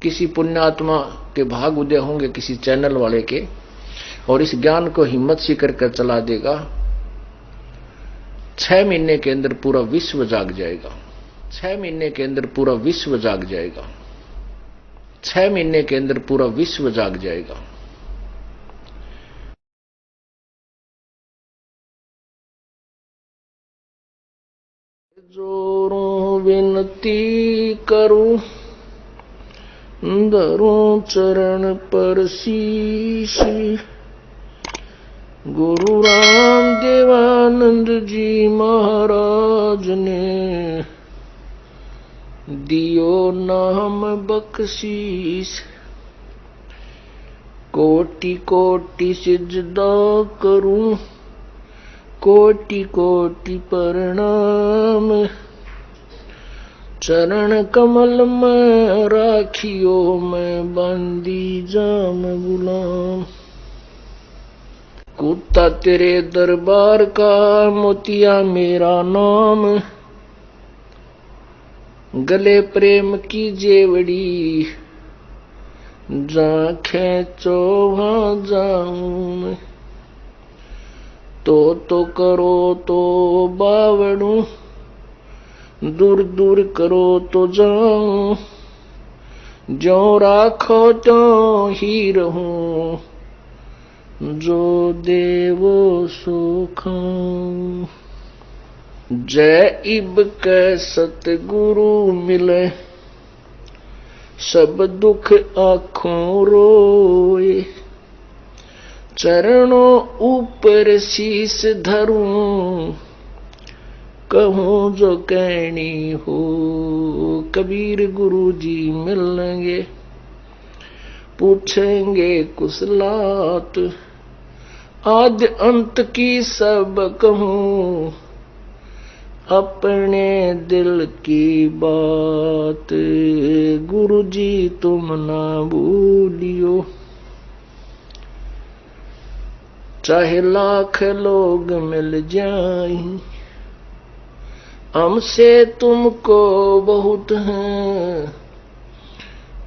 किसी पुण्यात्मा के भाग उदय होंगे, किसी चैनल वाले के, और इस ज्ञान को हिम्मत सी कर चला देगा। 6 महीने के अंदर पूरा विश्व जाग जाएगा। 6 महीने के अंदर पूरा विश्व जाग जाएगा। 6 महीने के अंदर पूरा विश्व जाग जाएगा। जोरों विनती करूं, धरूं चरण पर शीश। गुरु राम देवानंद जी महाराज ने दियो नाम बख्शीश। कोटि कोटि सिजदा करूं, कोटि कोटि प्रणाम। चरण कमल में राखियो, मैं बांदी जाम गुलाम। कुत्ता तेरे दरबार का, मोतिया मेरा नाम। गले प्रेम की जेवड़ी, जहाँ खेचो वहाँ जाऊं। तो करो तो बावड़ू, दूर दूर करो तो जाऊं। जो राखो तो ही रहूं, जो देवो सो खाऊं। जय इब के सतगुरु मिले, सब दुख आँखों रोए। चरणों ऊपर शीस धरूं, कहूं जो कहनी हो। कबीर गुरु जी मिलेंगे, पूछेंगे कुशलात। आद्य अंत की सब कहूं, अपने दिल की बात। गुरु जी तुम ना भूलियो, चाहे लाख लोग मिल जाएं। हमसे तुमको बहुत है,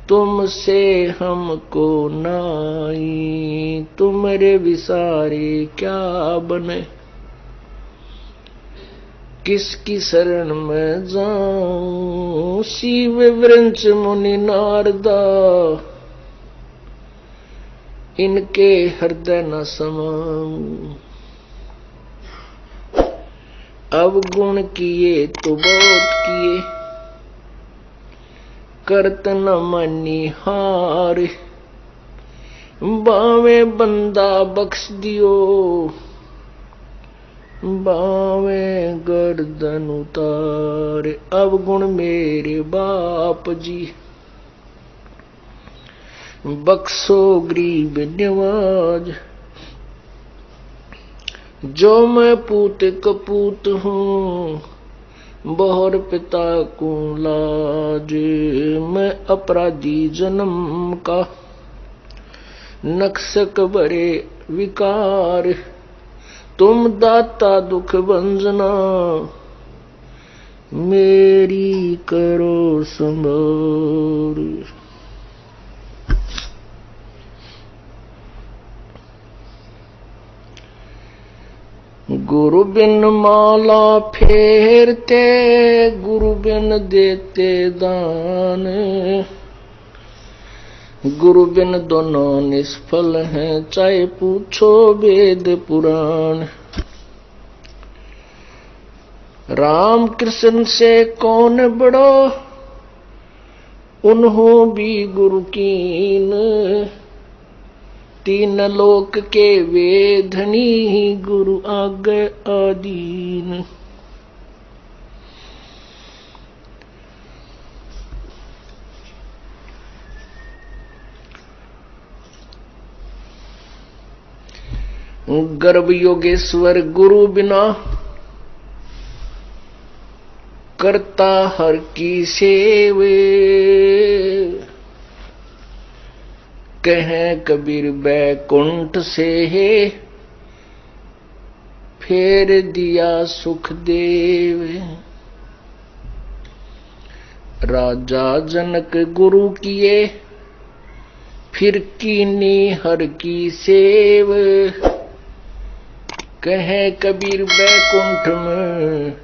तुमसे हमको नाई। तुम्हारे विसारे क्या बने, किसकी शरण में जाऊं। शिव वृंच मुनि नारदा, इनके हृदय न समाऊं। अवगुण किए तो बहुत किए, करत न मानी हार। बावे बंदा बख्श दियो, बावे गर्दन उतार। अवगुण मेरे बाप जी, बख्शो गरीब नवाज। जो मैं पूत कपूत हूँ, बहुर पिता को लाज। मैं अपराधी जन्म का, नक्सक बड़े विकार। तुम दाता दुख भंजना, मेरी करो संभार। गुरु बिन माला फेरते, गुरु बिन देते दान। गुरु बिन दोनों निष्फल हैं, चाहे पूछो वेद पुराण। राम कृष्ण से कौन बड़ो, उन्हों भी गुरु कीन। तीन लोक के वे धनी, गुरु आगे आदीन। गर्भ योगेश्वर गुरु बिना, करता हर की सेवे। कहें कबीर बैकुंठ से है, फेर दिया सुखदेव। राजा जनक गुरु किए, फिर कीनी हर की सेव। कहे कबीर बैकुंठ में,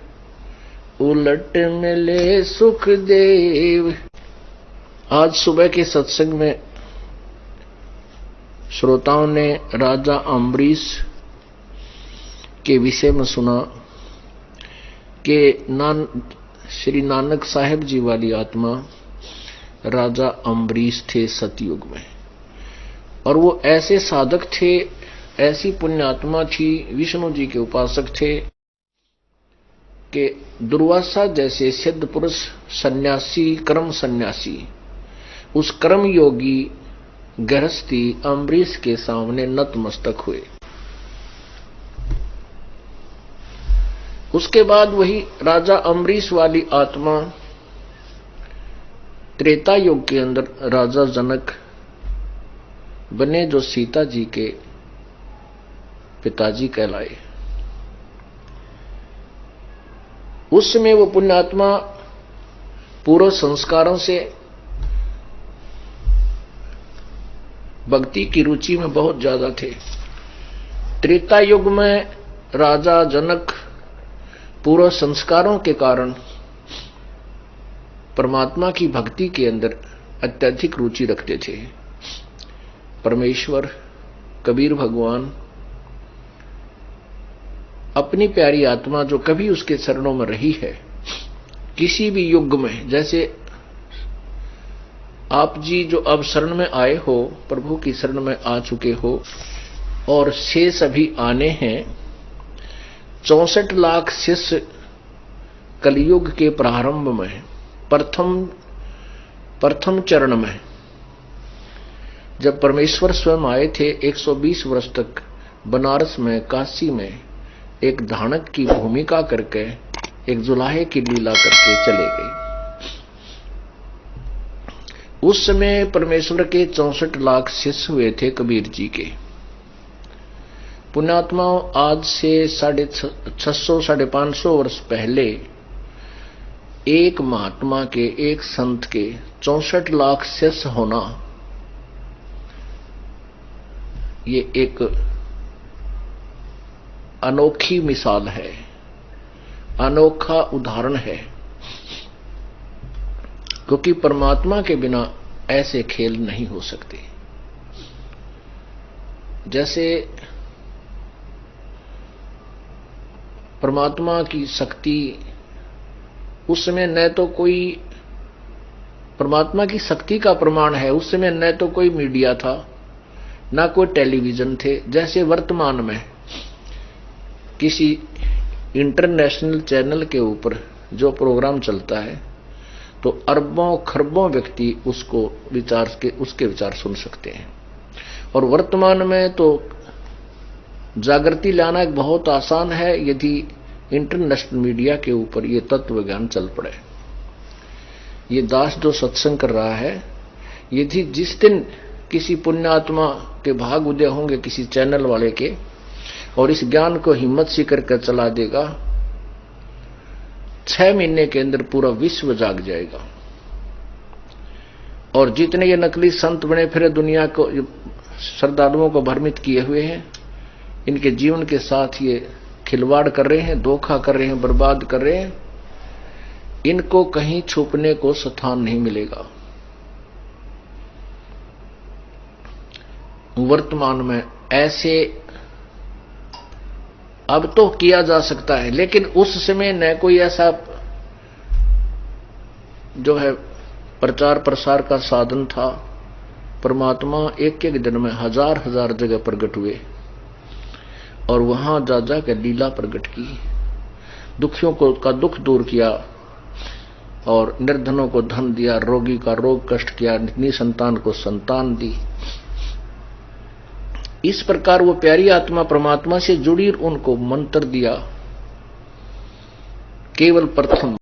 उलट मिले सुखदेव। आज सुबह के सत्संग में श्रोताओं ने राजा अम्बरीश के विषय में सुना कि श्री नानक साहेब जी वाली आत्मा राजा अम्बरीश थे सतयुग में, और वो ऐसे साधक थे, ऐसी पुण्यात्मा थी, विष्णु जी के उपासक थे कि दुर्वासा जैसे सिद्ध पुरुष सन्यासी, कर्म सन्यासी, उस कर्म योगी गृहस्थी अम्बरीश के सामने नतमस्तक हुए। उसके बाद वही राजा अम्बरीश वाली आत्मा त्रेता युग के अंदर राजा जनक बने, जो सीता जी के पिताजी कहलाए। उस समय वो पुण्यात्मा पूर्व संस्कारों से भक्ति की रुचि में बहुत ज्यादा थे। त्रेता युग में राजा जनक पूर्व संस्कारों के कारण परमात्मा की भक्ति के अंदर अत्यधिक रुचि रखते थे। परमेश्वर कबीर भगवान अपनी प्यारी आत्मा जो कभी उसके चरणों में रही है, किसी भी युग में, जैसे आप जी जो अब शरण में आए हो, प्रभु की शरण में आ चुके हो, और शेष अभी आने हैं। 64 लाख शिष्य कलयुग के प्रारंभ में प्रथम चरण में जब परमेश्वर स्वयं आए थे, 120 वर्ष तक बनारस में, काशी में एक धानक की भूमिका करके, एक जुलाहे की लीला करके चले गए। उस समय परमेश्वर के 64 लाख शिष्य हुए थे कबीर जी के। पुण्यात्माओं, आज से 650-550 वर्ष पहले एक महात्मा के, एक संत के 64 लाख शिष्य होना, ये एक अनोखी मिसाल है, अनोखा उदाहरण है, क्योंकि परमात्मा के बिना ऐसे खेल नहीं हो सकते। जैसे परमात्मा की शक्ति उस समय न तो कोई परमात्मा की शक्ति का प्रमाण है, उस समय न तो कोई मीडिया था, ना कोई टेलीविजन थे। जैसे वर्तमान में किसी इंटरनेशनल चैनल के ऊपर जो प्रोग्राम चलता है, तो अरबों खरबों व्यक्ति उसके विचार सुन सकते हैं। और वर्तमान में तो जागृति लाना एक बहुत आसान है, यदि इंटरनेशनल मीडिया के ऊपर ये तत्व ज्ञान चल पड़े। ये दास जो सत्संग कर रहा है, यदि जिस दिन किसी पुण्यात्मा के भाग उदय होंगे किसी चैनल वाले के, और इस ज्ञान को हिम्मत से करके चला देगा, 6 महीने के अंदर पूरा विश्व जाग जाएगा। और जितने ये नकली संत बने फिर दुनिया को, श्रद्धालुओं को भ्रमित किए हुए हैं, इनके जीवन के साथ ये खिलवाड़ कर रहे हैं, धोखा कर रहे हैं, बर्बाद कर रहे हैं, इनको कहीं छुपने को स्थान नहीं मिलेगा। वर्तमान में ऐसे अब तो किया जा सकता है, लेकिन उस समय न कोई ऐसा जो है प्रचार प्रसार का साधन था। परमात्मा एक एक दिन में हजार हजार जगह प्रकट हुए और वहां जा जाकर लीला प्रकट की, दुखियों को का दुख दूर किया और निर्धनों को धन दिया, रोगी का रोग कष्ट किया, निसंतान को संतान दी। इस प्रकार वो प्यारी आत्मा परमात्मा से जुड़ी, उनको मंत्र दिया केवल प्रथम